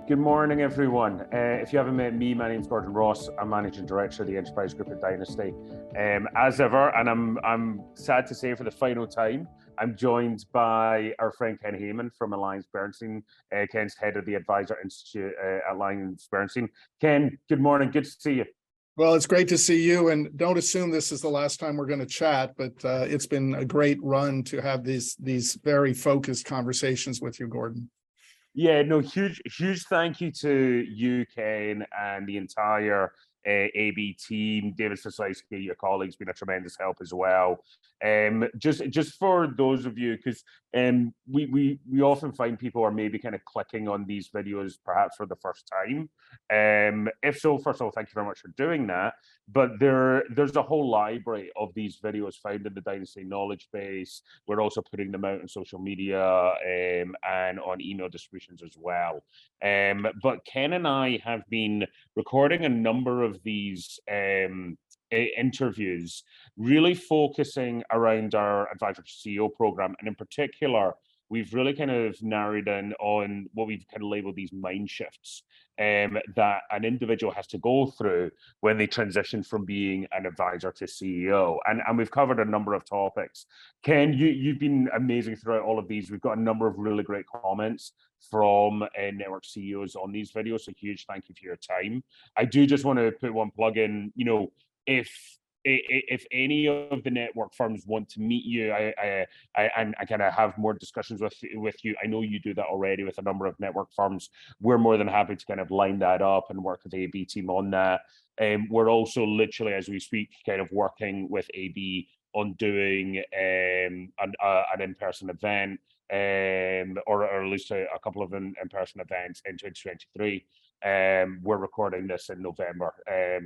Good morning, everyone. If you haven't met me, my name's Gordon Ross. I'm Managing Director of the Enterprise Group at Dynasty. As ever, and I'm sad to say for the final time, I'm joined by our friend Ken Heyman from AllianceBernstein. Ken's head of the Advisor Institute at AllianceBernstein. Ken, good morning. Good to see you. Well, it's great to see you, and don't assume this is the last time we're going to chat, but it's been a great run to have these very focused conversations with you, Gordon. Yeah, no, huge thank you to you, Ken, and the entire AB team. David Sosowski, your colleagues, been a tremendous help as well. Just for those of you, because we often find people are maybe kind of clicking on these videos perhaps for the first time. If so, first of all, thank you very much for doing that. But there's a whole library of these videos found in the Dynasty knowledge base. We're also putting them out on social media and on email distributions as well. But Ken and I have been recording a number of these interviews, really focusing around our Advisor to CEO program, and in particular, we've really kind of narrowed in on what we've kind of labeled these mind shifts that an individual has to go through when they transition from being an advisor to CEO. And we've covered a number of topics. Ken, you've been amazing throughout all of these. We've got a number of really great comments from network CEOs on these videos, so huge thank you for your time. I do just want to put one plug in, if any of the network firms want to meet you, I kind of have more discussions with you. I know you do that already with a number of network firms. We're more than happy to kind of line that up and work with the AB team on that. We're also literally, as we speak, kind of working with AB on doing an in-person event, or at least a couple of in-person events in 2023. We're recording this in November,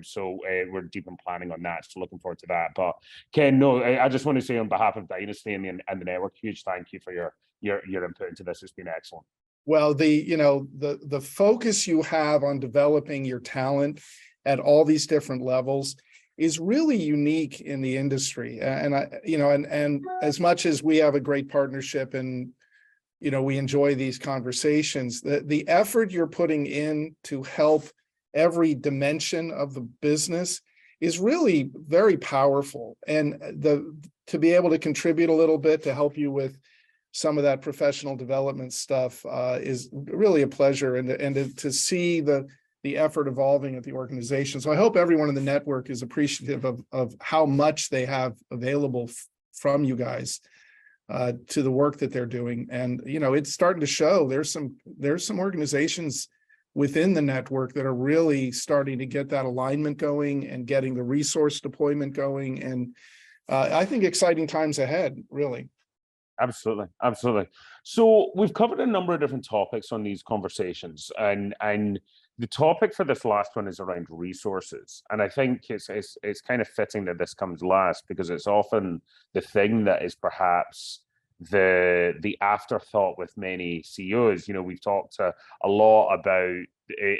so we're deep in planning on that, so looking forward to that. But Ken, no, I just want to say on behalf of Dynasty and the network, huge thank you for your input into this. It's been excellent. Well, the focus you have on developing your talent at all these different levels is really unique in the industry. And as much as we have a great partnership and we enjoy these conversations, the effort you're putting in to help every dimension of the business is really very powerful. And to be able to contribute a little bit to help you with some of that professional development stuff is really a pleasure, and to see the effort evolving at the organization. So I hope everyone in the network is appreciative of how much they have available from you guys to the work that they're doing. And it's starting to show. There's some organizations within the network that are really starting to get that alignment going and getting the resource deployment going. And I think exciting times ahead, really. Absolutely. So we've covered a number of different topics on these conversations, and the topic for this last one is around resources. And I think it's kind of fitting that this comes last, because it's often the thing that is perhaps the afterthought with many CEOs. We've talked a lot about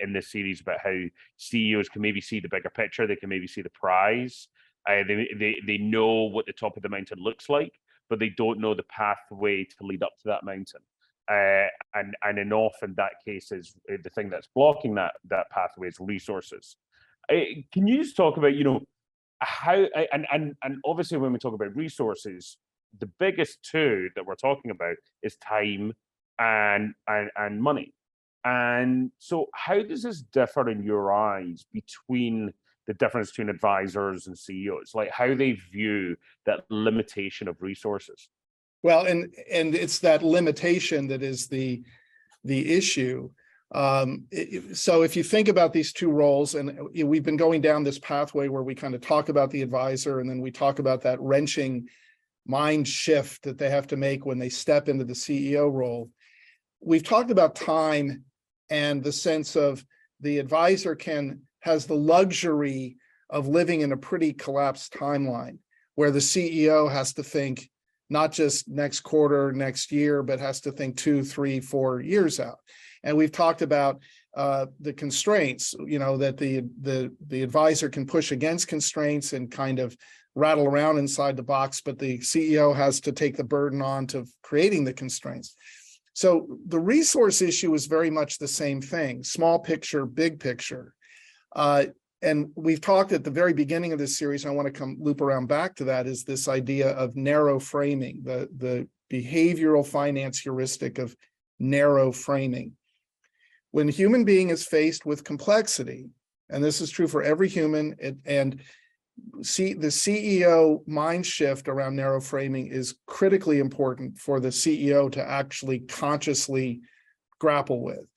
in this series about how CEOs can maybe see the bigger picture. They can maybe see the prize. They know what the top of the mountain looks like, but they don't know the pathway to lead up to that mountain. And often that case is the thing that's blocking that pathway is resources. Can you just talk about how and obviously when we talk about resources, the biggest two that we're talking about is time and money. And so how does this differ in your eyes between the difference between advisors and CEOs, like how they view that limitation of resources? Well, and it's that limitation that is the issue. So if you think about these two roles, and we've been going down this pathway where we kind of talk about the advisor, and then we talk about that wrenching mind shift that they have to make when they step into the CEO role. We've talked about time and the sense of the advisor has the luxury of living in a pretty collapsed timeline, where the CEO has to think not just next quarter, next year, but has to think 2, 3, 4 years out. And we've talked about the constraints, that the advisor can push against constraints and kind of rattle around inside the box, but the CEO has to take the burden on to creating the constraints. So the resource issue is very much the same thing, small picture, big picture. And we've talked at the very beginning of this series, and I want to loop around back to that, is this idea of narrow framing, the behavioral finance heuristic of narrow framing. When a human being is faced with complexity, and this is true for every human, and see the CEO mind shift around narrow framing is critically important for the CEO to actually consciously grapple with.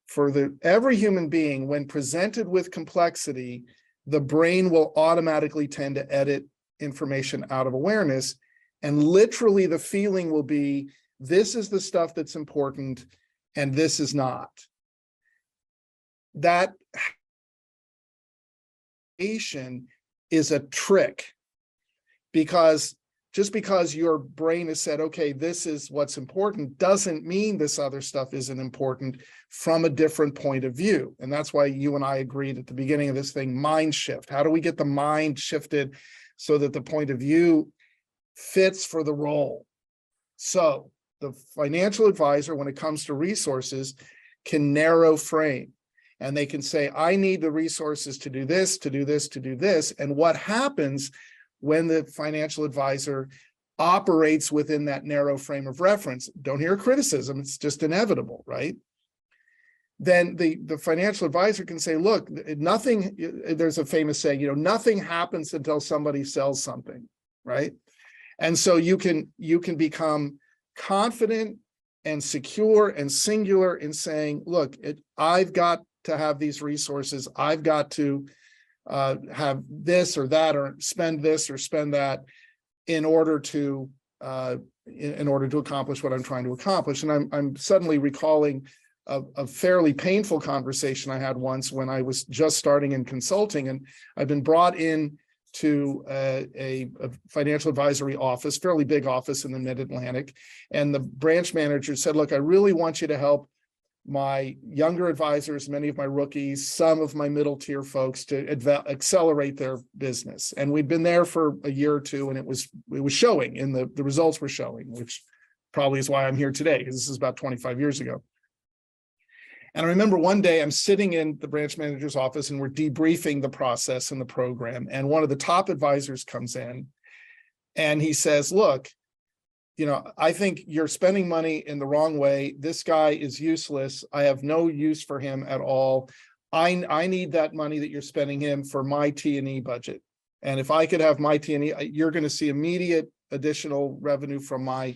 For every human being, when presented with complexity, the brain will automatically tend to edit information out of awareness. And literally the feeling will be, this is the stuff that's important and this is not. That is a trick, because just because your brain has said, okay, this is what's important, doesn't mean this other stuff isn't important from a different point of view. And that's why you and I agreed at the beginning of this thing, mind shift. How do we get the mind shifted so that the point of view fits for the role? So the financial advisor, when it comes to resources, can narrow frame. And they can say, I need the resources to do this, to do this, to do this. And what happens when the financial advisor operates within that narrow frame of reference? Don't hear criticism, it's just inevitable, right? Then the financial advisor can say, look, nothing, there's a famous saying, nothing happens until somebody sells something, right? And so you can become confident and secure and singular in saying, look, I've got to have these resources. I've got to have this or that, or spend this or spend that in order to accomplish what I'm trying to accomplish. And I'm suddenly recalling a fairly painful conversation I had once when I was just starting in consulting, and I've been brought in to a financial advisory office, fairly big office in the Mid-Atlantic. And the branch manager said, look, I really want you to help my younger advisors, many of my rookies, some of my middle tier folks to accelerate their business. And we'd been there for a year or two, and it was showing, and the results were showing, which probably is why I'm here today, because this is about 25 years ago. And I remember one day I'm sitting in the branch manager's office and we're debriefing the process and the program. And one of the top advisors comes in and he says, look, I think you're spending money in the wrong way. This guy is useless. I have no use for him at all. I need that money that you're spending him for my T&E budget. And if I could have my T&E, you're going to see immediate additional revenue from my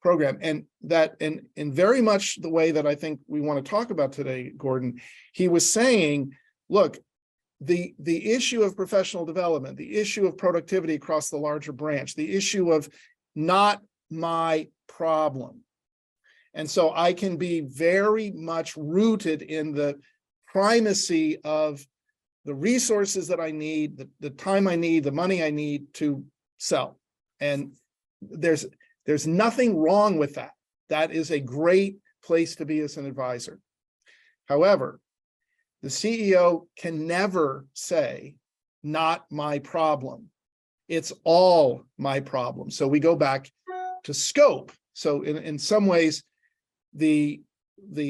program. And that, in very much the way that I think we want to talk about today, Gordon, he was saying, look, the issue of professional development, the issue of productivity across the larger branch, the issue of not my problem. And so I can be very much rooted in the primacy of the resources that I need, the time I need, the money I need to sell. And there's nothing wrong with that. That is a great place to be as an advisor. However, the CEO can never say, not my problem. It's all my problem. So we go back to scope. So in some ways, the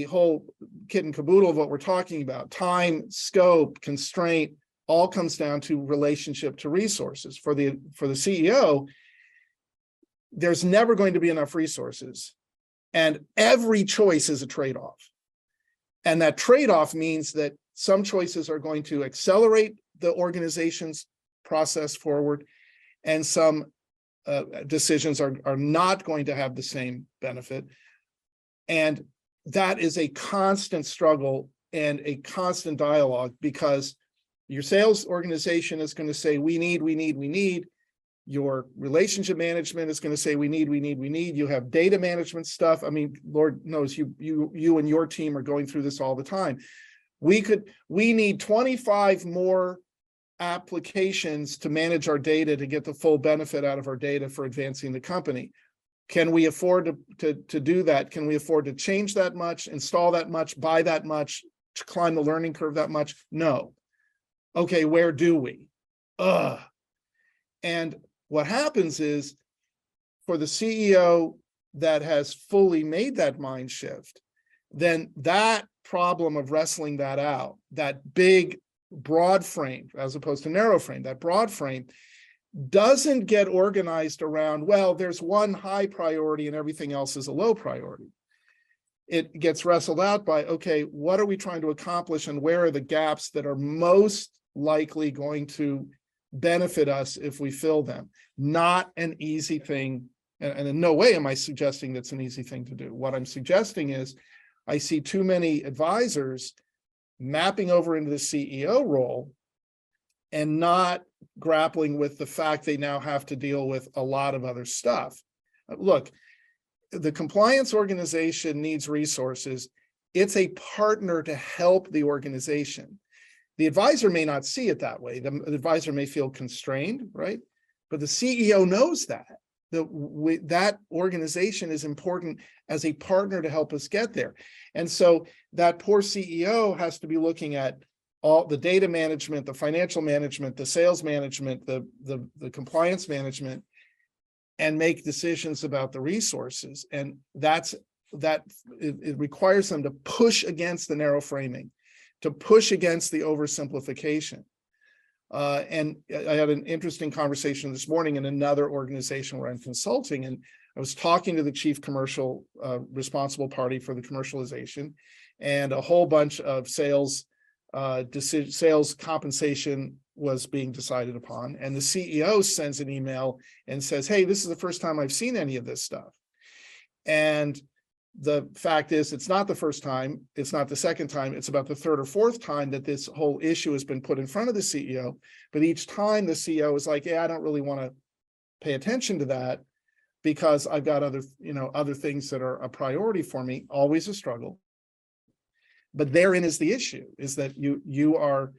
whole kit and caboodle of what we're talking about, time, scope, constraint, all comes down to relationship to resources. For the CEO, there's never going to be enough resources. And every choice is a trade-off. And that trade-off means that some choices are going to accelerate the organization's process forward, and some decisions are not going to have the same benefit. And that is a constant struggle and a constant dialogue, because your sales organization is going to say, we need. Your relationship management is going to say, we need. You have data management stuff. I mean, Lord knows you and your team are going through this all the time. We need 25 more applications to manage our data to get the full benefit out of our data for advancing the company. Can we afford to do that? Can we afford to change that much, install that much, buy that much, to climb the learning curve that much? No. Okay, where do we? And what happens is, for the CEO that has fully made that mind shift, then that problem of wrestling that out, that big broad frame as opposed to narrow frame, that broad frame doesn't get organized around, well, there's one high priority and everything else is a low priority. It gets wrestled out by, okay, what are we trying to accomplish and where are the gaps that are most likely going to benefit us if we fill them? Not an easy thing. And in no way am I suggesting that's an easy thing to do. What I'm suggesting is I see too many advisors mapping over into the CEO role and not grappling with the fact they now have to deal with a lot of other stuff. Look, the compliance organization needs resources. It's a partner to help the organization. The advisor may not see it that way. The advisor may feel constrained, right? But the CEO knows that. That organization is important as a partner to help us get there. And so that poor CEO has to be looking at all the data management, the financial management, the sales management, the compliance management, and make decisions about the resources. And it requires them to push against the narrow framing, to push against the oversimplification. And I had an interesting conversation this morning in another organization where I'm consulting, and I was talking to the chief commercial responsible party for the commercialization, and a whole bunch of sales compensation was being decided upon. And the CEO sends an email and says, hey, this is the first time I've seen any of this stuff. And the fact is, it's not the first time, it's not the second time, it's about the third or fourth time that this whole issue has been put in front of the CEO. But each time the CEO is like, yeah, I don't really want to pay attention to that because I've got other things that are a priority for me. Always a struggle. But therein is the issue, is that you are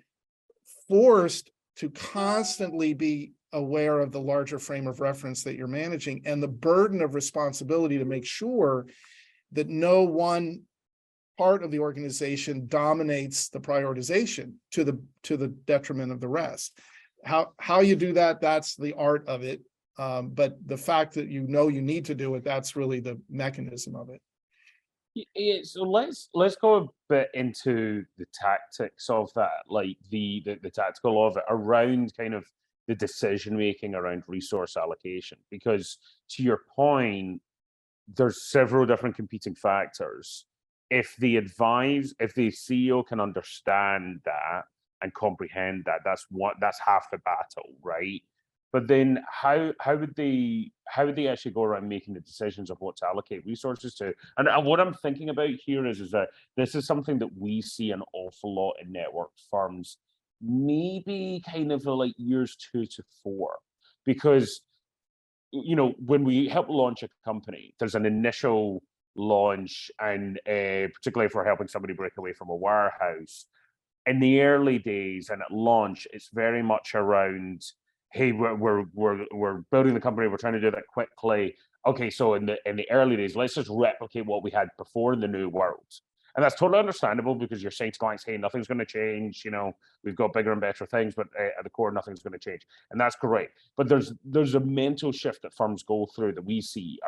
forced to constantly be aware of the larger frame of reference that you're managing and the burden of responsibility to make sure that no one part of the organization dominates the prioritization to the detriment of the rest. How you do that, that's the art of it. But the fact that you need to do it, that's really the mechanism of it. Yeah, so let's go a bit into the tactics of that, like the tactical of it around kind of the decision making around resource allocation. Because to your point, there's several different competing factors. If the CEO can understand that and comprehend that, that's half the battle, right? But then how would they actually go around making the decisions of what to allocate resources to? And what I'm thinking about here is that this is something that we see an awful lot in network firms, maybe kind of like years 2 to 4, because when we help launch a company, there's an initial launch, and particularly if we're helping somebody break away from a warehouse, in the early days and at launch, it's very much around, hey, we're building the company, we're trying to do that quickly. Okay, so in the early days, let's just replicate what we had before in the new world. And that's totally understandable, because you're saying to clients, hey, nothing's going to change, we've got bigger and better things, but at the core, nothing's going to change. And that's great. But there's a mental shift that firms go through that we see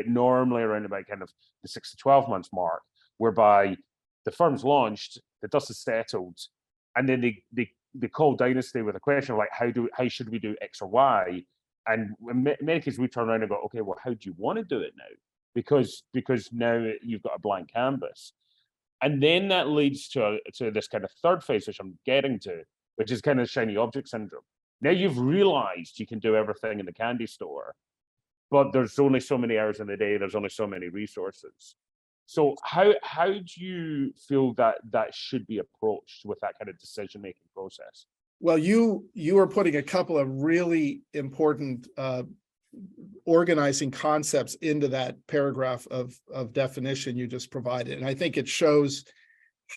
normally around about kind of the 6 to 12 months mark, whereby the firm's launched, the dust is settled, and then they call Dynasty with a question like, how should we do X or Y? And in many cases, we turn around and go, okay, well, how do you want to do it now? Because now you've got a blank canvas. And then that leads to this kind of third phase, which I'm getting to, which is kind of shiny object syndrome. Now you've realized you can do everything in the candy store, but there's only so many hours in the day, there's only so many resources. So how do you feel that should be approached with that kind of decision-making process? Well, you are putting a couple of really important organizing concepts into that paragraph of definition you just provided. And I think it shows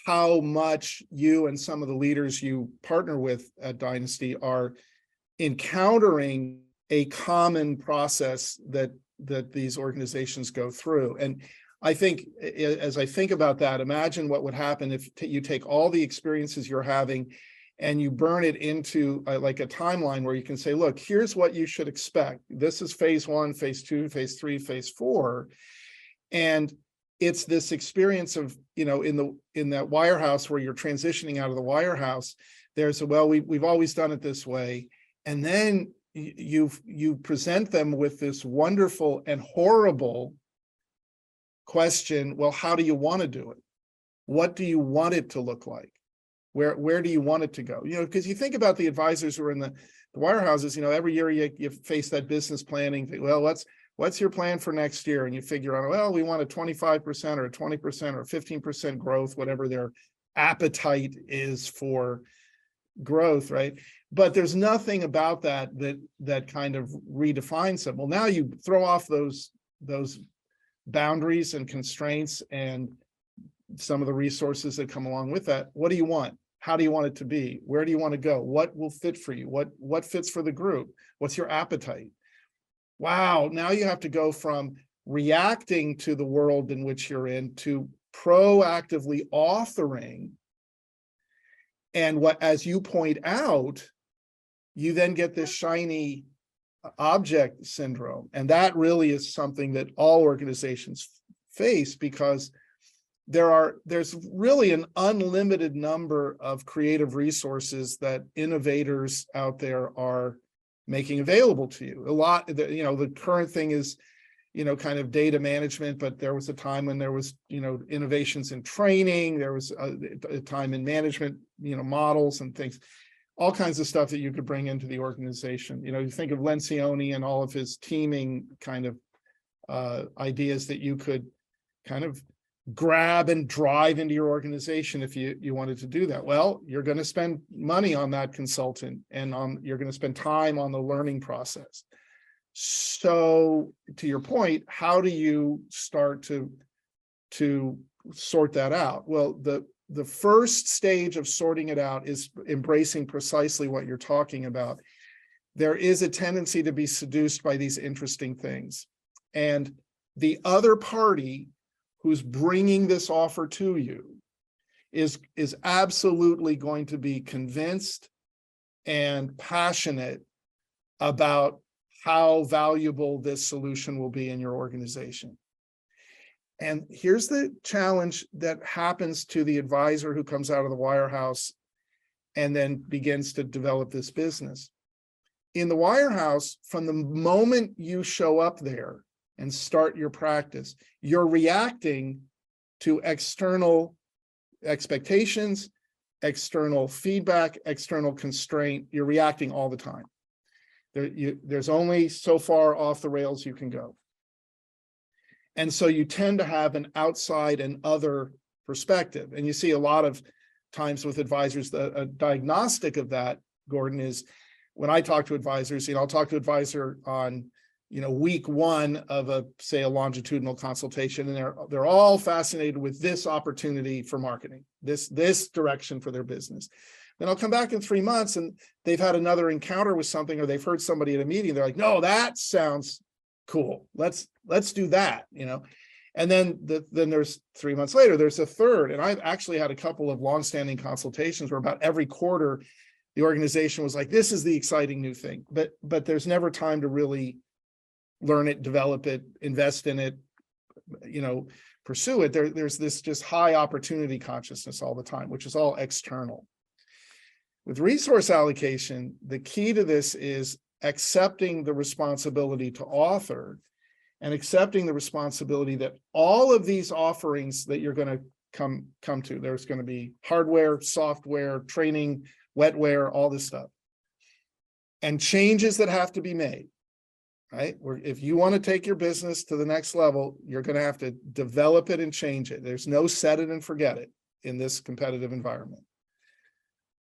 how much you and some of the leaders you partner with at Dynasty are encountering a common process that these organizations go through. And I think, as I think about that, imagine what would happen if you take all the experiences you're having and you burn it into like a timeline where you can say, look, here's what you should expect. This is phase 1, phase 2, phase 3, phase 4. And it's this experience of, in that wirehouse where you're transitioning out of the wirehouse, there's we've always done it this way. And then you present them with this wonderful and horrible question. Well, how do you want to do it? What do you want it to look like? Where do you want it to go? Because you think about the advisors who are in the wirehouses, every year you face that business planning thing. Well, what's your plan for next year? And you figure out, well, we want a 25% or a 20% or 15% growth, whatever their appetite is for growth, right? But there's nothing about that kind of redefines them. Well, now you throw off those boundaries and constraints and some of the resources that come along with that. What do you want? How do you want it to be? Where do you want to go? What will fit for you? What fits for the group? What's your appetite? Wow, now you have to go from reacting to the world in which you're in to proactively authoring. And as you point out, you then get this shiny object syndrome. And that really is something that all organizations face, because there's really an unlimited number of creative resources that innovators out there are making available to you. A lot, the current thing is, kind of data management, but there was a time when there was, innovations in training, there was a time in management, models and things, all kinds of stuff that you could bring into the organization. You think of Lencioni and all of his teaming kind of ideas that you could kind of grab and drive into your organization if you wanted to do that. Well, you're going to spend money on that consultant, and you're going to spend time on the learning process. So to your point, how do you start to sort that out? Well, the first stage of sorting it out is embracing precisely what you're talking about. There is a tendency to be seduced by these interesting things, and the other party who's bringing this offer to you is absolutely going to be convinced and passionate about how valuable this solution will be in your organization. And here's the challenge that happens to the advisor who comes out of the wirehouse and then begins to develop this business. In the wirehouse, from the moment you show up there and start your practice, you're reacting to external expectations, external feedback, external constraint. You're reacting all the time. There's only so far off the rails you can go. And so you tend to have an outside and other perspective. And you see a lot of times with advisors, a diagnostic of that, Gordon, is when I talk to advisors, I'll talk to an advisor on week 1 of say a longitudinal consultation, and they're all fascinated with this opportunity for marketing, this direction for their business. Then I'll come back in 3 months and they've had another encounter with something, or they've heard somebody at a meeting. They're like, no, that sounds cool. Let's do that, And then there's 3 months later, there's a third. And I've actually had a couple of longstanding consultations where about every quarter, the organization was like, this is the exciting new thing, but there's never time to really learn it, develop it, invest in it, pursue it. There's this just high opportunity consciousness all the time, which is all external. With resource allocation, the key to this is accepting the responsibility to author and accepting the responsibility that all of these offerings that you're going to come to, there's going to be hardware, software, training, wetware, all this stuff, and changes that have to be made. Right? If you want to take your business to the next level, you're going to have to develop it and change it. There's no set it and forget it in this competitive environment.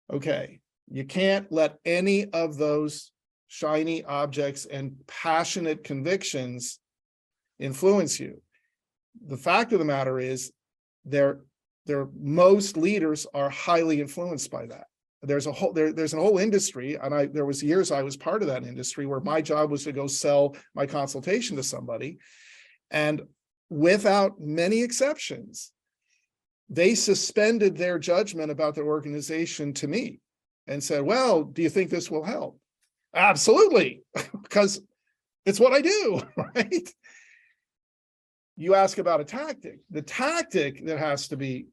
Okay, you can't let any of those shiny objects and passionate convictions influence you. The fact of the matter is, most leaders are highly influenced by that. There's a whole industry, and there was years I was part of that industry where my job was to go sell my consultation to somebody, and without many exceptions, they suspended their judgment about their organization to me. and said, well, do you think this will help? Absolutely, because it's what I do, right? You ask about a tactic. The tactic that has to be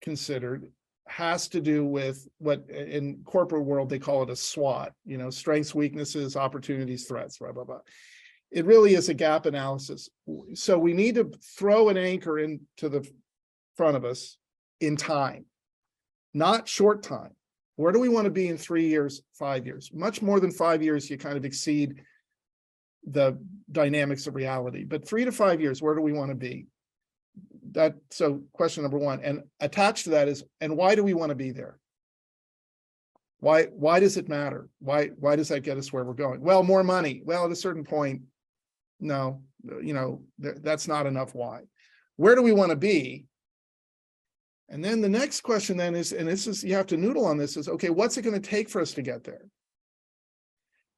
considered has to do with what in corporate world they call it a SWOT, strengths, weaknesses, opportunities, threats, blah, blah, blah. It really is a gap analysis. So we need to throw an anchor into the front of us in time, not short time. Where do we want to be in 3 years, 5 years? Much more than 5 years, you kind of exceed the dynamics of reality. But 3 to 5 years, where do we want to be? So question number one, and attached to that is, and why do we want to be there? Why does it matter? Why does that get us where we're going? Well, more money. Well, at a certain point, no, that's not enough. Why? Where do we want to be? And then the next question then is, and this is, you have to noodle on this, is, okay, what's it going to take for us to get there?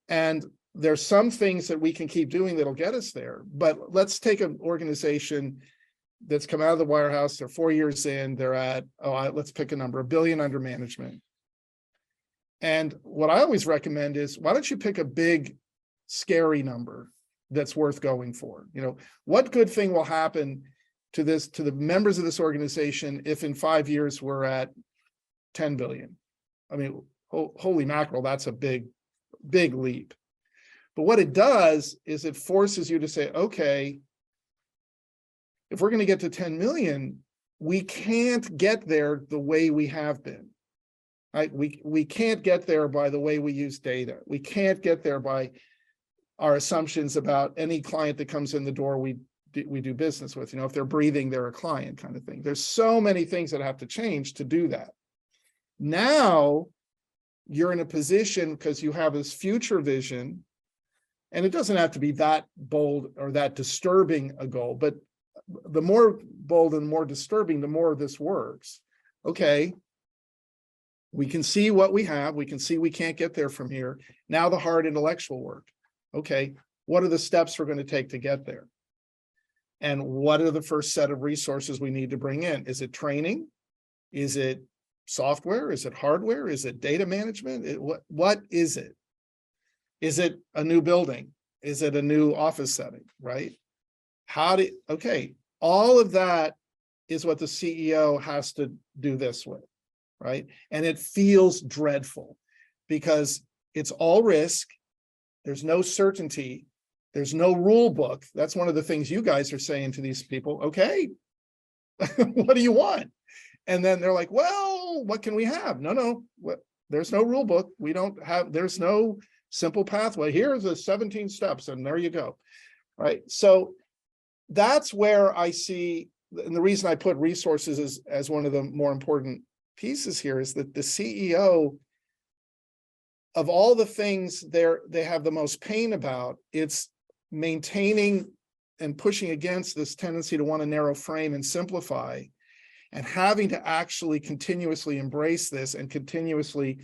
And there's some things that we can keep doing that'll get us there. But let's take an organization that's come out of the wirehouse. They're 4 years in, they're at, let's pick a number, $1 billion under management. And what I always recommend is, why don't you pick a big, scary number that's worth going for? What good thing will happen to the members of this organization if in 5 years we're at 10 billion? I mean, holy mackerel, that's a big leap. But what it does is it forces you to say, okay, if we're going to get to 10 million, we can't get there the way we have been. Right? We can't get there by the way we use data. We can't get there by our assumptions about any client that comes in the door we do business with. If they're breathing, they're a client, kind of thing. There's so many things that have to change to do that. Now you're in a position, because you have this future vision, and it doesn't have to be that bold or that disturbing a goal, but the more bold and more disturbing, the more this works. Okay, we can see what we have. We can see we can't get there from here. Now the hard intellectual work. Okay, what are the steps we're going to take to get there? And what are the first set of resources we need to bring in? Is it training? Is it software? Is it hardware? Is it data management? What is it? Is it a new building? Is it a new office setting, right? Okay, all of that is what the CEO has to do this with, right? And it feels dreadful because it's all risk. There's no certainty. There's no rule book. That's one of the things you guys are saying to these people. Okay, what do you want? And then they're like, well, what can we have? No, there's no rule book. There's no simple pathway. Here's the 17 steps and there you go, right? So that's where I see, and the reason I put resources as one of the more important pieces here is that the CEO, of all the things they have the most pain about, it's maintaining and pushing against this tendency to want to narrow frame and simplify, and having to actually continuously embrace this and continuously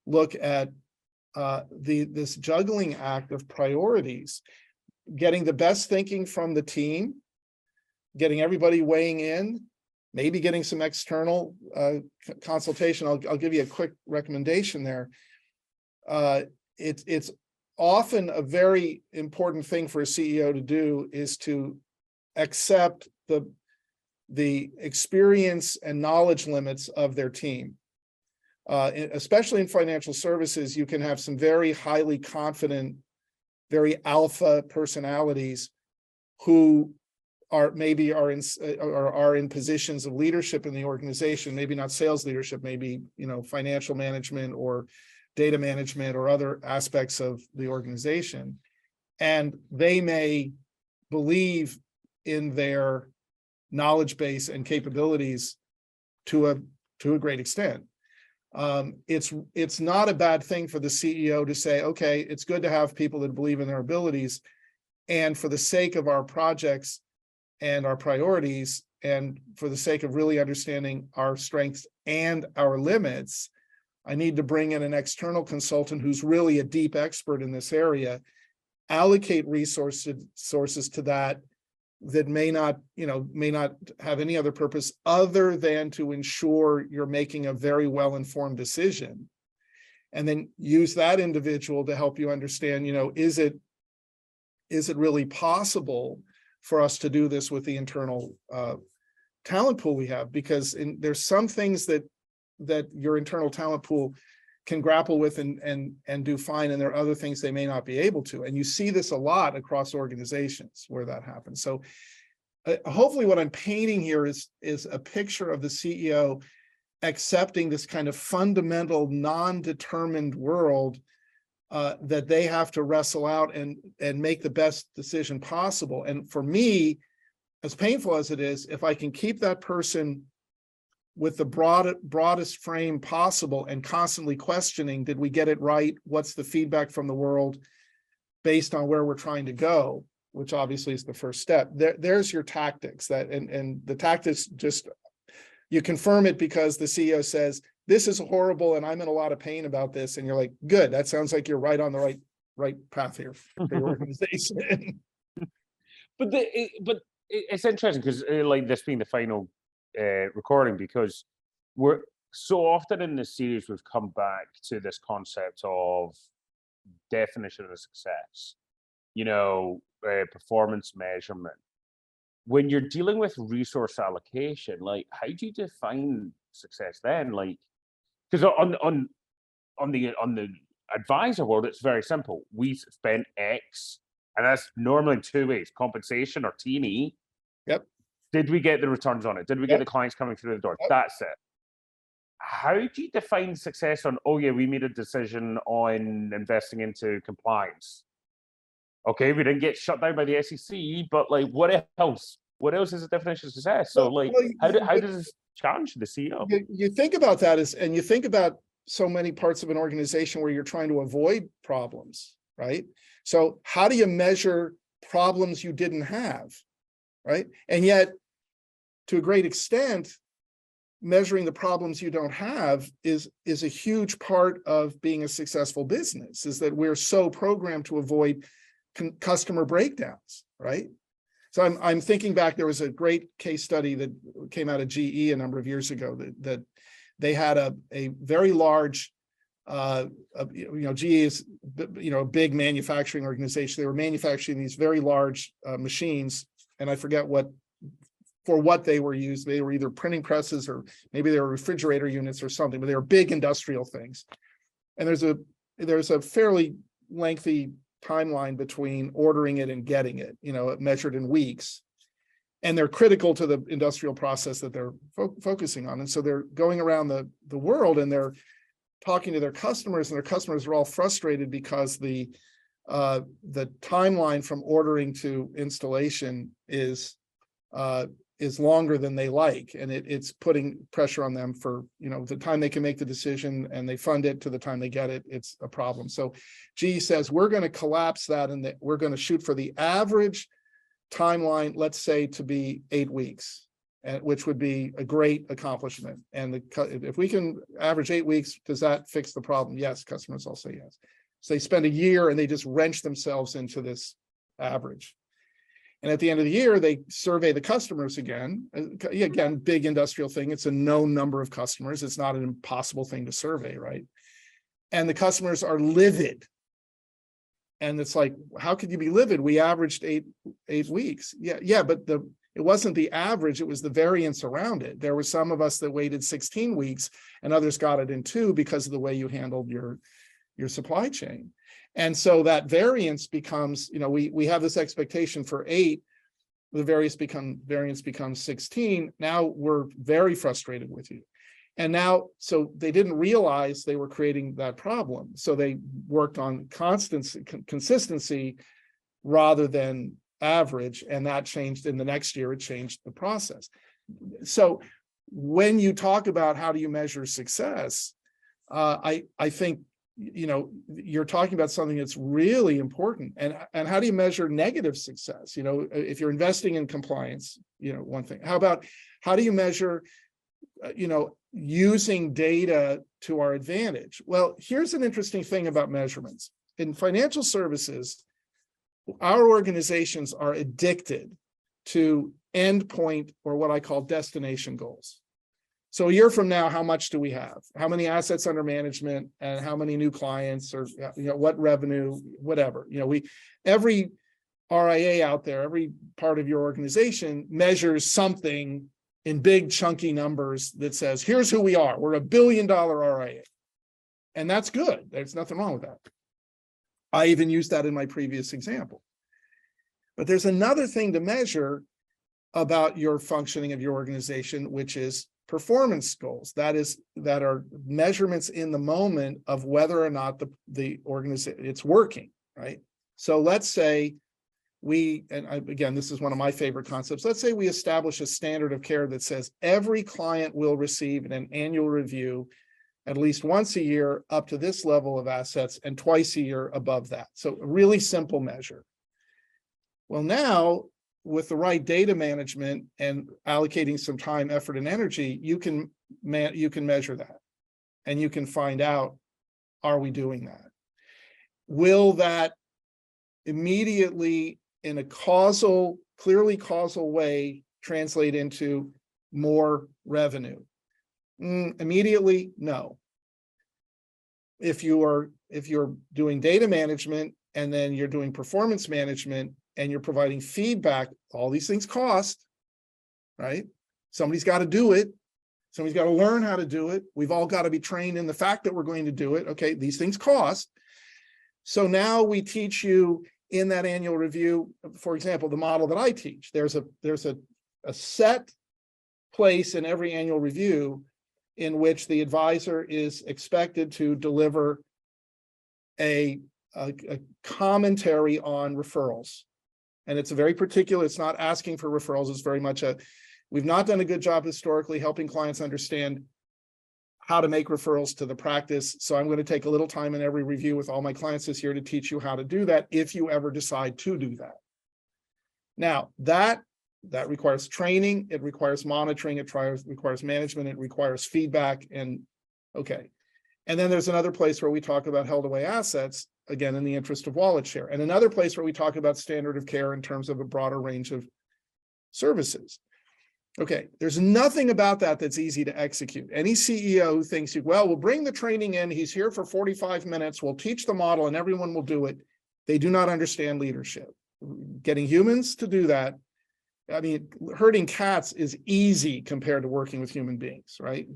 look at this juggling act of priorities, getting the best thinking from the team, getting everybody weighing in, maybe getting some external consultation. I'll give you a quick recommendation there. It's often a very important thing for a CEO to do is to accept the experience and knowledge limits of their team. Especially in financial services, you can have some very highly confident, very alpha personalities who are in positions of leadership in the organization, maybe not sales leadership, maybe financial management or data management or other aspects of the organization. And they may believe in their knowledge base and capabilities to a great extent. It's not a bad thing for the CEO to say, okay, it's good to have people that believe in their abilities, and for the sake of our projects and our priorities, and for the sake of really understanding our strengths and our limits, I need to bring in an external consultant who's really a deep expert in this area, allocate resources to that may not have any other purpose other than to ensure you're making a very well-informed decision. and then use that individual to help you understand, is it really possible for us to do this with the internal talent pool we have? Because there's some things that your internal talent pool can grapple with and do fine, and there are other things they may not be able to. And you see this a lot across organizations where that happens. So hopefully what I'm painting here is a picture of the CEO accepting this kind of fundamental non-determined world that they have to wrestle out and make the best decision possible. And for me, as painful as it is, if I can keep that person with the broadest frame possible and constantly questioning, did we get it right? What's the feedback from the world based on where we're trying to go, which obviously is the first step. There's your tactics, and the tactics, just you confirm it because the CEO says, this is horrible and I'm in a lot of pain about this. And you're like, good, that sounds like you're right on the right path here for your organization. But it's interesting because like this being the final recording, because we're so often in this series we've come back to this concept of definition of success, performance measurement. When you're dealing with resource allocation, like how do you define success then? Like, because on the advisor world, it's very simple. We spent X, and that's normally in two ways: compensation or T&E. Yep. Did we get the returns on it? Did we get the clients coming through the door? Yep. That's it. How do you define success on, oh yeah, we made a decision on investing into compliance? Okay, we didn't get shut down by the SEC, but like what else? What else is a definition of success? So how does this challenge the CEO? You think about that and you think about so many parts of an organization where you're trying to avoid problems, right? So how do you measure problems you didn't have? Right. And yet, to a great extent, measuring the problems you don't have is a huge part of being a successful business, is that we're so programmed to avoid customer breakdowns, right? So I'm thinking back, there was a great case study that came out of GE a number of years ago that they had a very large, GE is, a big manufacturing organization. They were manufacturing these very large machines, and I forget for what they were used. They were either printing presses or maybe they were refrigerator units or something, but they were big industrial things. And there's a fairly lengthy timeline between ordering it and getting it, measured in weeks. And they're critical to the industrial process that they're focusing on. And so they're going around the world and they're talking to their customers, and their customers are all frustrated because the timeline from ordering to installation is longer than they like, and it's putting pressure on them for the time they can make the decision and they fund it to the time they get it. It's a problem. So GE says, we're going to collapse that, and we're going to shoot for the average timeline, let's say, to be 8 weeks, which would be a great accomplishment. And if we can average 8 weeks, does that fix the problem? Yes, customers all say yes. So they spend a year and they just wrench themselves into this average. And at the end of the year, they survey the customers again. Again, big industrial thing. It's a known number of customers. It's not an impossible thing to survey, right? And the customers are livid. And it's like, how could you be livid? We averaged eight weeks. Yeah, but it wasn't the average, it was the variance around it. There were some of us that waited 16 weeks and others got it in 2 because of the way you handled your supply chain. And so that variance becomes, we have this expectation for 8, the variance becomes 16. Now we're very frustrated with you. And now, so they didn't realize they were creating that problem. So they worked on consistency rather than average, and that changed in the next year. It changed the process. So when you talk about how do you measure success, I think you're talking about something that's really important. And how do you measure negative success? If you're investing in compliance, one thing. How do you measure using data to our advantage? Well, here's an interesting thing about measurements. In financial services, our organizations are addicted to endpoint, or what I call destination goals. So a year from now, how much do we have? How many assets under management and how many new clients, or what revenue, whatever. Every RIA out there, every part of your organization measures something in big chunky numbers that says, here's who we are. We're $1 billion RIA. And that's good. There's nothing wrong with that. I even used that in my previous example. But there's another thing to measure about your functioning of your organization, which is performance goals. That are measurements in the moment of whether or not the organization, it's working, right? So let's say again, this is one of my favorite concepts. Let's say we establish a standard of care that says every client will receive an annual review at least once a year up to this level of assets and twice a year above that. So a really simple measure. Well, now with the right data management and allocating some time, effort, and energy, you can measure that, and you can find out, are we doing that? Will that immediately, in a clearly causal way, translate into more revenue? Immediately, no. If you're doing data management and then you're doing performance management and you're providing feedback, all these things cost, right? Somebody's got to do it. Somebody's got to learn how to do it. We've all got to be trained in the fact that we're going to do it. Okay, these things cost. So now we teach you in that annual review, for example, the model that I teach, there's a set place in every annual review in which the advisor is expected to deliver a commentary on referrals. And it's a very particular, it's not asking for referrals, it's very much we've not done a good job historically helping clients understand how to make referrals to the practice. So I'm going to take a little time in every review with all my clients this year to teach you how to do that if you ever decide to do that. Now, that requires training, it requires monitoring, it requires management, it requires feedback, and okay. And then there's another place where we talk about held away assets, again, in the interest of wallet share. And another place where we talk about standard of care in terms of a broader range of services. Okay, there's nothing about that that's easy to execute. Any CEO who thinks, well, we'll bring the training in, he's here for 45 minutes, we'll teach the model and everyone will do it. They do not understand leadership. Getting humans to do that, I mean, herding cats is easy compared to working with human beings, right?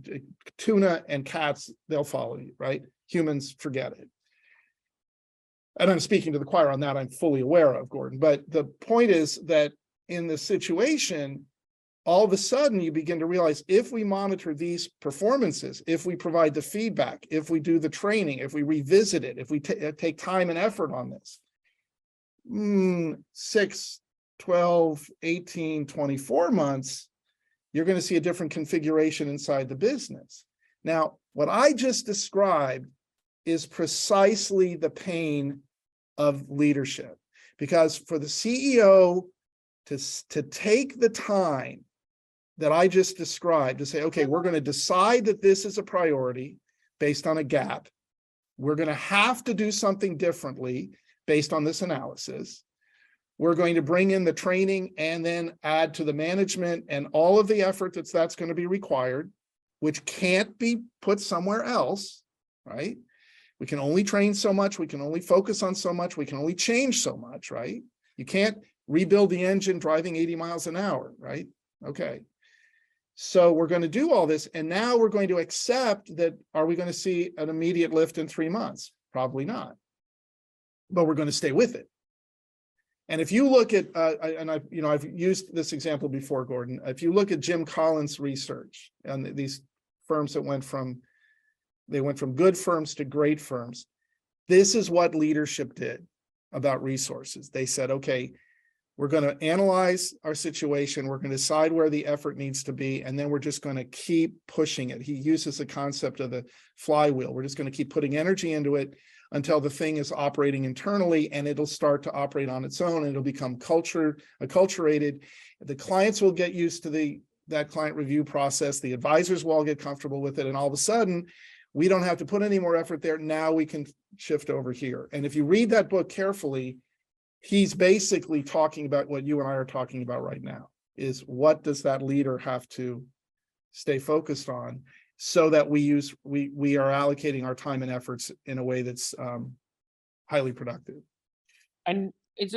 Tuna and cats, they'll follow you, right? Humans, forget it. And I'm speaking to the choir on that, I'm fully aware of, Gordon. But the point is that in the situation, all of a sudden you begin to realize if we monitor these performances, if we provide the feedback, if we do the training, if we revisit it, if we take time and effort on this, 6, 12, 18, 24 months, you're going to see a different configuration inside the business. Now, what I just described is precisely the of leadership, because for the CEO to take the time that I just described to say, okay, we're going to decide that this is a priority based on a gap. We're going to have to do something differently based on this analysis. We're going to bring in the training and then add to the management and all of the effort that's going to be required, which can't be put somewhere else, right? We can only train so much. We can only focus on so much. We can only change so much, right? You can't rebuild the engine driving 80 miles an hour, right? Okay. So we're going to do all this. And now we're going to accept that, are we going to see an immediate lift in 3 months? Probably not. But we're going to stay with it. And if you look at, I've used this example before, Gordon. If you look at Jim Collins' research and these firms that went from good firms to great firms, this is what leadership did about resources. They said, okay, we're going to analyze our situation. We're going to decide where the effort needs to be, and then we're just going to keep pushing it. He uses the concept of the flywheel. We're just going to keep putting energy into it until the thing is operating internally, and it'll start to operate on its own, and it'll become acculturated. The clients will get used to that client review process. The advisors will all get comfortable with it, and all of a sudden, we don't have to put any more effort there. Now we can shift over here. And if you read that book carefully, he's basically talking about what you and I are talking about right now, is what does that leader have to stay focused on, so that we are allocating our time and efforts in a way that's highly productive. And is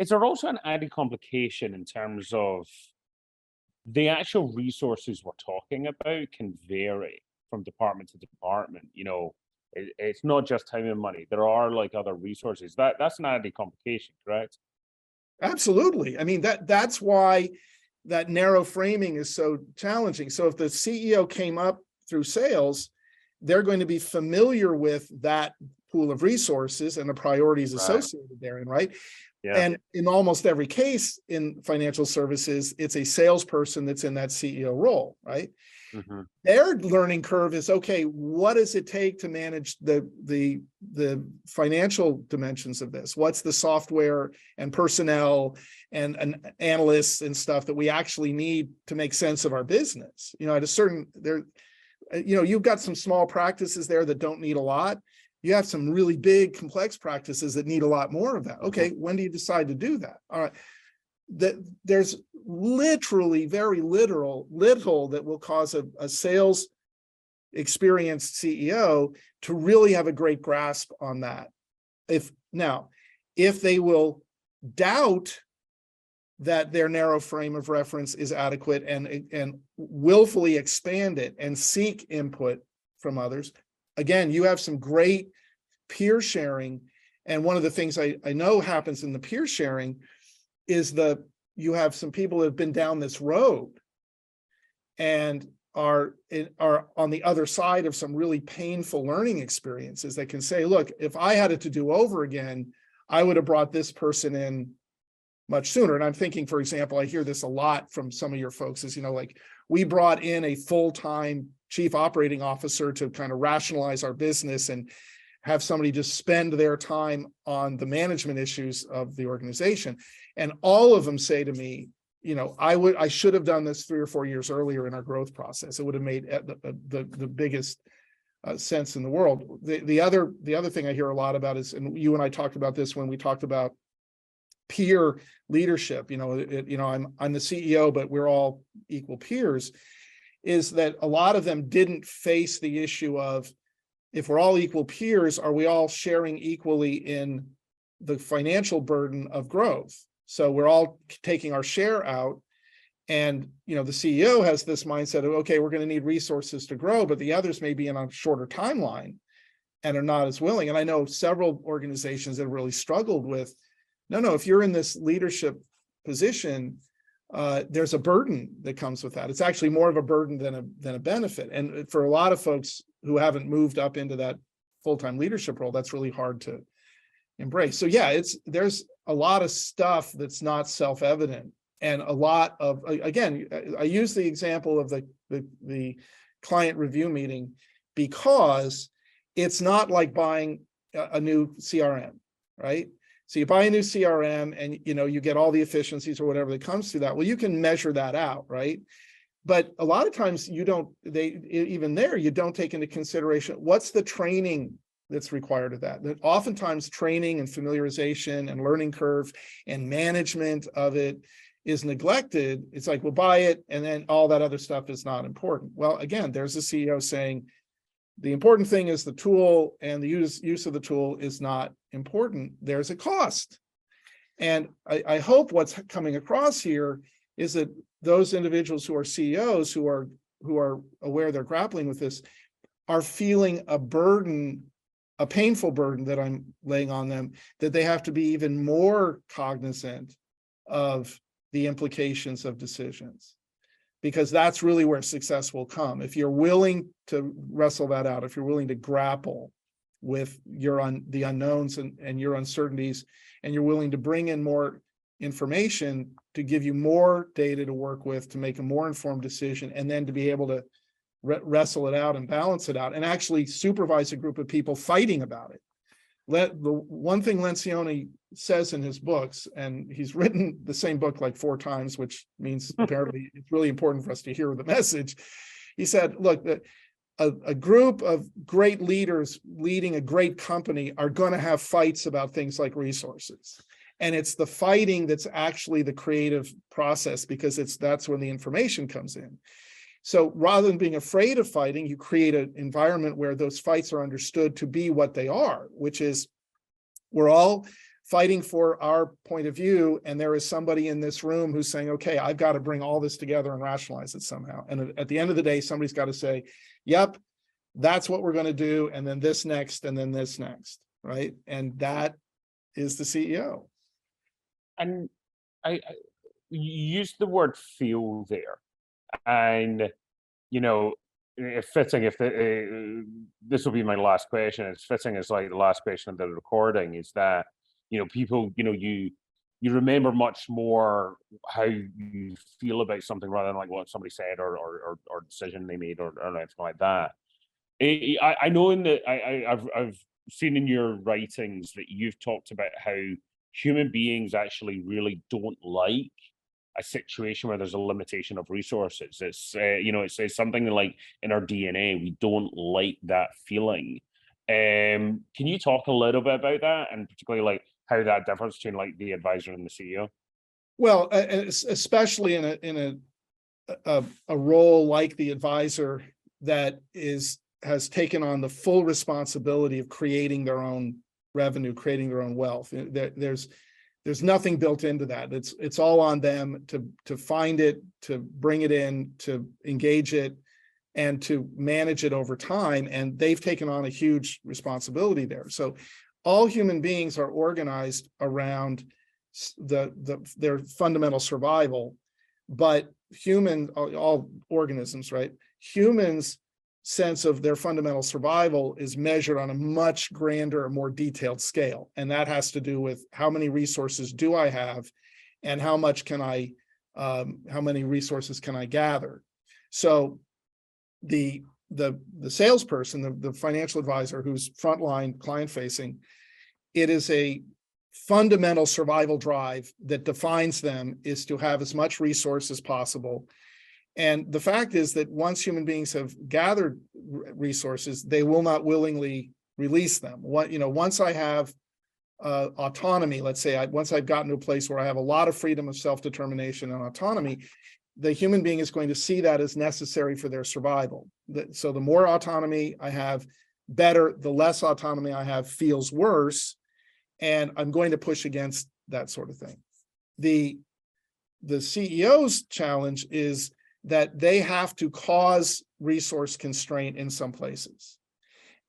there also an added complication in terms of the actual resources we're talking about can vary from department to department? You know, it's not just time and money. There are like other resources. That's an added complication, correct? Absolutely. I mean, that's why that narrow framing is so challenging. So if the CEO came up through sales, they're going to be familiar with that pool of resources and the priorities Right. associated therein, right? Yeah. And in almost every case in financial services, it's a salesperson that's in that CEO role, right? Mhm. Their learning curve is, okay, what does it take to manage the financial dimensions of this? What's the software and personnel and analysts and stuff that we actually need to make sense of our business? You know, at a certain there, you know, you've got some small practices there that don't need a lot. You have some really big complex practices that need a lot more of that. Okay, when do you decide to do that? All right. There's literally very little that will cause a sales experienced CEO to really have a great grasp on that. If they will doubt that their narrow frame of reference is adequate and willfully expand it and seek input from others, again, you have some great peer sharing. And one of the things I know happens in the peer sharing is you have some people that have been down this road and are on the other side of some really painful learning experiences that can say, look, if I had it to do over again, I would have brought this person in much sooner. And I'm thinking, for example, I hear this a lot from some of your folks is, you know, like we brought in a full-time chief operating officer to kind of rationalize our business and have somebody just spend their time on the management issues of the organization. And all of them say to me, you know, I should have done this 3 or 4 years earlier in our growth process. It would have made the biggest sense in the world. The other thing I hear a lot about is, and you and I talked about this when we talked about peer leadership, you know, I'm the CEO, but we're all equal peers, is that a lot of them didn't face the issue of, if we're all equal peers, are we all sharing equally in the financial burden of growth? So we're all taking our share out. And, you know, the CEO has this mindset of, okay, we're going to need resources to grow, but the others may be in a shorter timeline and are not as willing. And I know several organizations that have really struggled with, no, if you're in this leadership position, there's a burden that comes with that. It's actually more of a burden than a benefit. And for a lot of folks who haven't moved up into that full-time leadership role, that's really hard to embrace. So yeah, there's a lot of stuff that's not self-evident, and a lot of, again, I use the example of the client review meeting because it's not like buying a new CRM, right? So you buy a new CRM and, you know, you get all the efficiencies or whatever that comes through that. Well, you can measure that out, right? But a lot of times you don't take into consideration what's the training that's required of that. Oftentimes training and familiarization and learning curve and management of it is neglected. It's like, we'll buy it and then all that other stuff is not important. Well, again, there's a CEO saying, the important thing is the tool, and the use of the tool is not important. There's a cost. And I hope what's coming across here is that those individuals who are CEOs who are aware they're grappling with this are feeling a burden, a painful burden that I'm laying on them, that they have to be even more cognizant of the implications of decisions. Because that's really where success will come. If you're willing to wrestle that out, if you're willing to grapple with the unknowns and your uncertainties, and you're willing to bring in more information to give you more data to work with, to make a more informed decision, and then to be able to wrestle it out and balance it out and actually supervise a group of people fighting about it. The one thing Lencioni says in his books, and he's written the same book like 4 times, which means apparently it's really important for us to hear the message. He said, look, a group of great leaders leading a great company are going to have fights about things like resources. And it's the fighting that's actually the creative process, because that's when the information comes in. So rather than being afraid of fighting, you create an environment where those fights are understood to be what they are, which is we're all fighting for our point of view. And there is somebody in this room who's saying, okay, I've got to bring all this together and rationalize it somehow. And at the end of the day, somebody's got to say, yep, that's what we're going to do. And then this next, and then this next, right? And that is the CEO. And I you used the word feel there, and if fitting, if this will be my last question, it's fitting as like the last question of the recording, is that people, you remember much more how you feel about something rather than like what somebody said or decision they made or anything like that. I know in the I've seen in your writings that you've talked about how human beings actually really don't like a situation where there's a limitation of resources. It's it's something like in our DNA we don't like that feeling. Can you talk a little bit about that, and particularly like how that differs between like the advisor and the CEO? Well, especially in a role like the advisor that has taken on the full responsibility of creating their own revenue, creating their own wealth. There's nothing built into that. It's all on them to find it, to bring it in, to engage it, and to manage it over time. And they've taken on a huge responsibility there. So all human beings are organized around their fundamental survival, but all organisms, right? Humans' sense of their fundamental survival is measured on a much grander, more detailed scale. And that has to do with how many resources do I have and how many resources can I gather? So the salesperson, the financial advisor who's frontline client facing, it is a fundamental survival drive that defines them is to have as much resource as possible. And the fact is that once human beings have gathered resources, they will not willingly release them. Once I have autonomy, let's say, once I've gotten to a place where I have a lot of freedom of self-determination and autonomy, the human being is going to see that as necessary for their survival. So the more autonomy I have, better. The less autonomy I have feels worse. And I'm going to push against that sort of thing. The CEO's challenge is that they have to cause resource constraint in some places.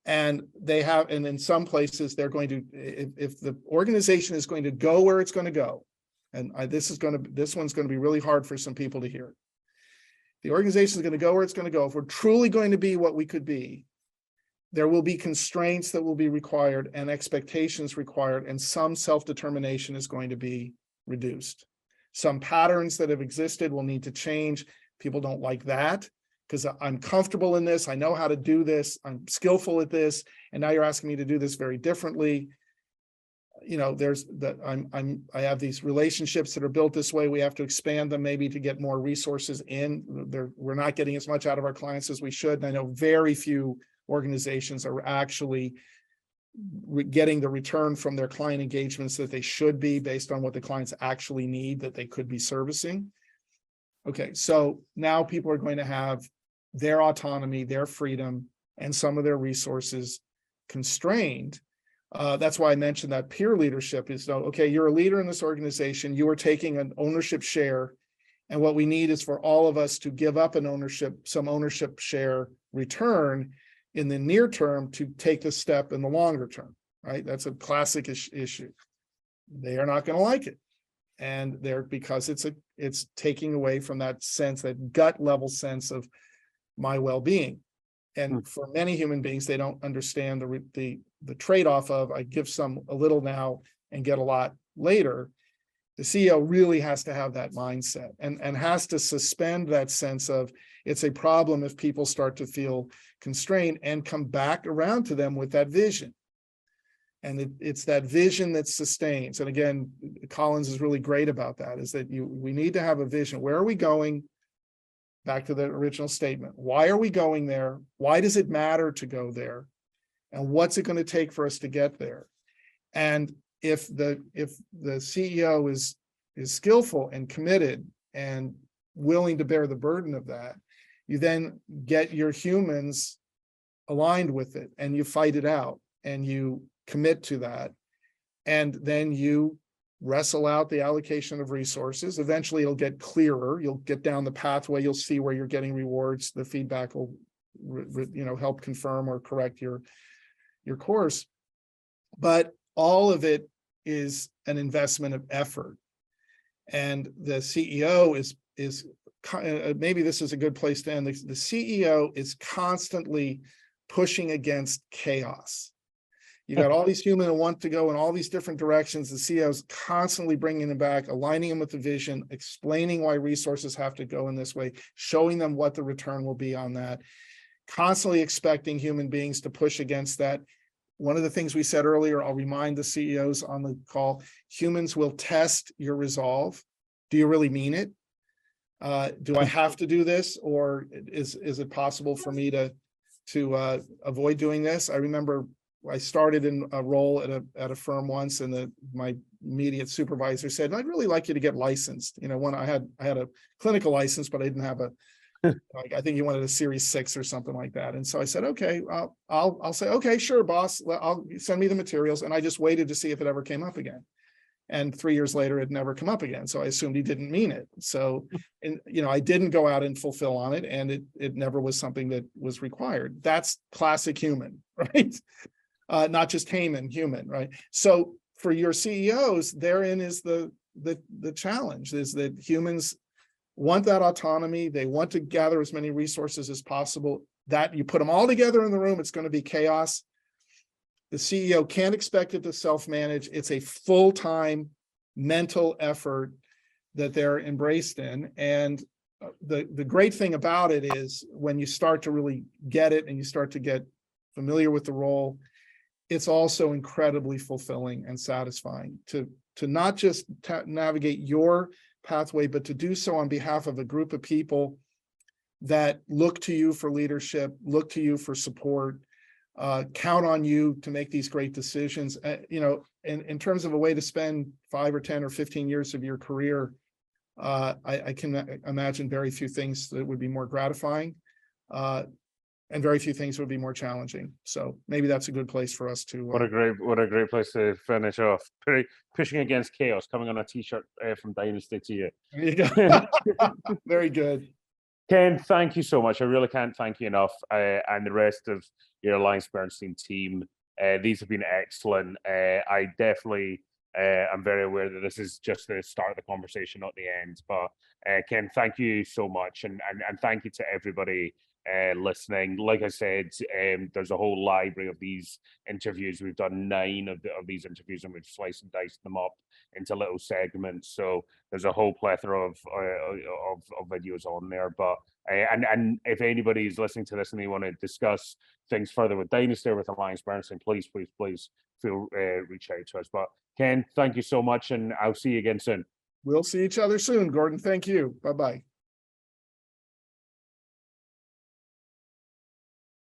And in some places, they're going to, if the organization is going to go where it's going to go, and this one's going to be really hard for some people to hear. The organization is going to go where it's going to go. If we're truly going to be what we could be, there will be constraints that will be required and expectations required, and some self-determination is going to be reduced. Some patterns that have existed will need to change. People don't like that because I'm comfortable in this. I know how to do this. I'm skillful at this. And now you're asking me to do this very differently. I have these relationships that are built this way. We have to expand them maybe to get more resources in. We're not getting as much out of our clients as we should. And I know very few organizations are actually getting the return from their client engagements that they should be based on what the clients actually need that they could be servicing. Okay, so now people are going to have their autonomy, their freedom, and some of their resources constrained. That's why I mentioned that peer leadership is, okay, you're a leader in this organization, you are taking an ownership share, and what we need is for all of us to give up some ownership share return in the near term to take the step in the longer term, right? That's a classic issue. They are not going to like it. And because it's taking away from that sense, that gut level sense of my well-being. And for many human beings, they don't understand the trade-off of I give a little now and get a lot later. The CEO really has to have that mindset and has to suspend that sense of it's a problem if people start to feel constrained and come back around to them with that vision. And it's that vision that sustains. And again, Collins is really great about that, is that we need to have a vision. Where are we going? Back to the original statement. Why are we going there? Why does it matter to go there? And what's it going to take for us to get there? And if the CEO is skillful and committed and willing to bear the burden of that, You then get your humans aligned with it and you fight it out and you commit to that. And then you wrestle out the allocation of resources. Eventually it'll get clearer. You'll get down the pathway. You'll see where you're getting rewards. The feedback will, help confirm or correct your course. But all of it is an investment of effort. And the CEO is maybe this is a good place to end. The CEO is constantly pushing against chaos. You got all these humans who want to go in all these different directions. The CEO is constantly bringing them back, aligning them with the vision, explaining why resources have to go in this way, showing them what the return will be on that, constantly expecting human beings to push against that. One of the things we said earlier, I'll remind the CEOs on the call, humans will test your resolve. Do you really mean it? Do I have to do this, or is it possible for me to avoid doing this? I remember I started in a role at a firm once, and my immediate supervisor said, "I'd really like you to get licensed." When I had a clinical license, but I didn't have I think he wanted a Series 6 or something like that. And so I said, "Okay, I'll say, okay, sure, boss. I'll send me the materials." And I just waited to see if it ever came up again. And 3 years later, it never come up again. So I assumed he didn't mean it. So, I didn't go out and fulfill on it, and it never was something that was required. That's classic human, right? Not just Haman, human, right? So for your CEOs, therein is the challenge, is that humans want that autonomy. They want to gather as many resources as possible. That you put them all together in the room, it's going to be chaos. The CEO can't expect it to self-manage. It's a full-time mental effort that they're embraced in. And the great thing about it is when you start to really get it and you start to get familiar with the role, it's also incredibly fulfilling and satisfying to not just navigate your pathway, but to do so on behalf of a group of people that look to you for leadership, look to you for support, count on you to make these great decisions. In terms of a way to spend 5 or 10 or 15 years of your career, I can imagine very few things that would be more gratifying, and very few things would be more challenging. So maybe that's a good place for us to. What a great place to finish off. Pushing against chaos, coming on a T-shirt from Dynasty to you. There you go. Very good. Ken, thank you so much. I really can't thank you enough, and the rest of your AllianceBernstein team. These have been excellent. I definitely am very aware that this is just the start of the conversation, not the end. But Ken, thank you so much, and thank you to everybody listening. Like I said, there's a whole library of these interviews. We've done 9 of these interviews, and we've sliced and diced them up into little segments. So there's a whole plethora of videos on there. But and if anybody is listening to this and they want to discuss things further with Dynasty or with AllianceBernstein, please feel reach out to us. But Ken, thank you so much, and I'll see you again soon. We'll see each other soon, Gordon. Thank you. Bye-bye.